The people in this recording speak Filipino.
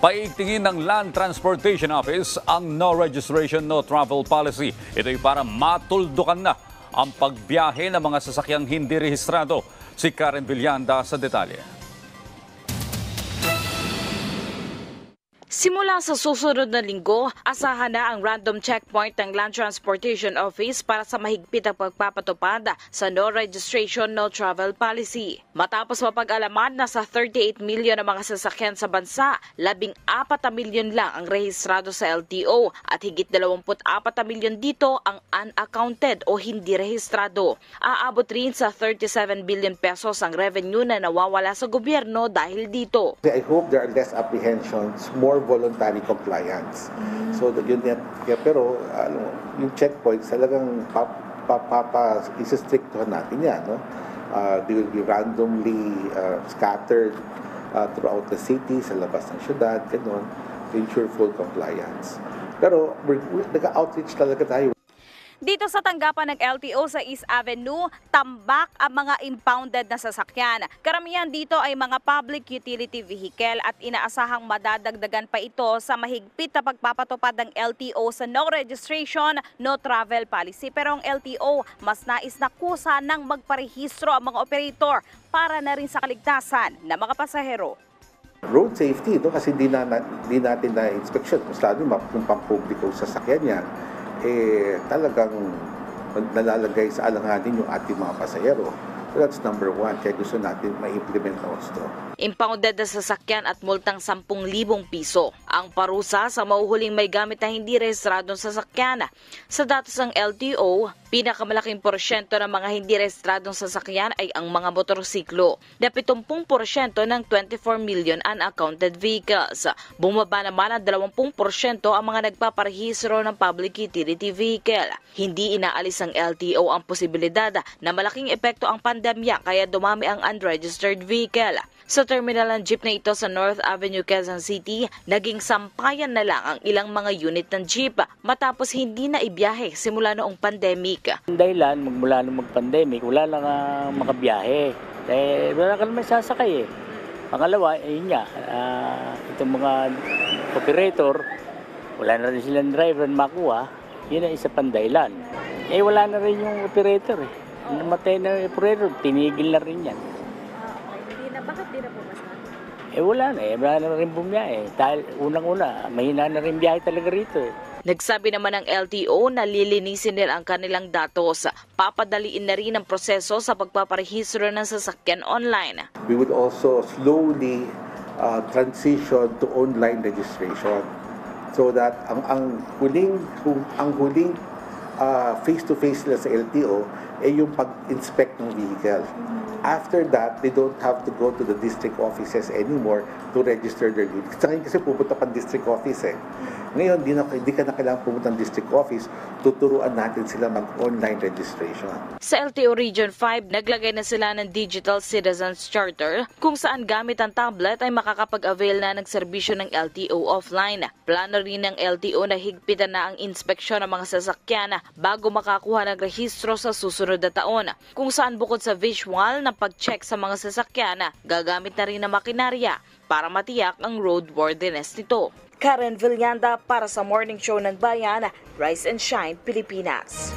Paigtingin ng Land Transportation Office ang no registration, no travel policy. Ito'y para matuldukan na ang pagbiyahe ng mga sasakyang hindi rehistrado. Si Karen Villanda sa detalye. Simula sa susunod na linggo, asahan na ang random checkpoint ng Land Transportation Office para sa mahigpit na pagpapatupad sa no registration, no travel policy. Matapos mapag-alaman na sa 38 milyon na mga sasakyan sa bansa, 14 na milyon lang ang rehistrado sa LTO at higit 24 na milyon dito ang unaccounted o hindi rehistrado. Aabot rin sa 37 billion pesos ang revenue na nawawala sa gobyerno dahil dito. I hope there are less apprehensions, more voluntary compliance. So yun yan. Pero yung checkpoints talagang isa-strictohan natin yan. No? They will be randomly scattered throughout the city, sa labas ng syudad, ganun, to ensure full compliance. Pero nag-outreach talaga tayo. Dito sa tanggapan ng LTO sa East Avenue, tambak ang mga impounded na sasakyan. Karamihan dito ay mga public utility vehicle at inaasahang madadagdagan pa ito sa mahigpit na pagpapatupad ng LTO sa no registration, no travel policy. Pero ang LTO mas nais na kusa ng magparehistro ang mga operator para na rin sa kaligtasan ng mga pasahero. Road safety, no? Kasi di natin na-inspection. Mas lalo kung pang-publiko sa sasakyan niya, talagang nalalagay sa alanganin yung ating mga pasahero. So that's number one. Kaya gusto natin ma-implement na gusto. Impounded na sasakyan at multang 10,000 piso. Ang parusa sa mahuhuling may gamit na hindi rehistradong sasakyan. Sa datos ng LTO, pinakamalaking porsyento ng mga hindi rehistradong sasakyan ay ang mga motorsiklo, na 70% ng 24 million unaccounted vehicles. Bumaba naman ang 20% ang mga nagpaparehistro ng public utility vehicle. Hindi inaalis ng LTO ang posibilidad na malaking epekto ang pandemya kaya dumami ang unregistered vehicle. Sa terminal ng jeep na ito sa North Avenue, Quezon City, naging sampayan na lang ang ilang mga unit ng jeep matapos hindi na ibiyahe simula noong pandemic. Dahilan, magmula nung mag-pandemic, wala lang makabiyahe. Wala ka naman sasakay eh. Pangalawa, yun nga, itong mga operator, wala na rin silang driver na makuha, yun ang isa pang dahilan. Wala na rin yung operator eh. Namatay na yung operator, tinigil na rin yan. Bakit di na pumasok? Wala na rin bumiyahe. Dahil unang-una, mahina na rin biyahe talaga rito eh. Nagsabi naman ng LTO na lilinisin din ang kanilang datos. Papadaliin na rin ang proseso sa pagpaparehistro ng sasakyan online. We would also slowly transition to online registration so that ang huling face-to-face nila sa LTO ay yung pag-inspect ng vehicle. After that, they don't have to go to the district offices anymore to register their unit. Sa ngayon kasi pupunta pa district office eh. Ngayon, di ka na kailangan pumunta ng district office, tuturuan natin sila mag-online registration. Sa LTO Region 5, naglagay na sila ng Digital Citizens Charter kung saan gamit ang tablet ay makakapag-avail na ng serbisyo ng LTO offline. Plano rin ng LTO na higpitan na ang inspeksyon ng mga sasakyan bago makakuha ng rehistro sa susunod na taon. Kung saan bukod sa visual na pag-check sa mga sasakyan, gagamit na rin ng makinarya para matiyak ang roadworthiness nito. Karen Villanda para sa Morning Show ng Bayan, Rise and Shine, Pilipinas.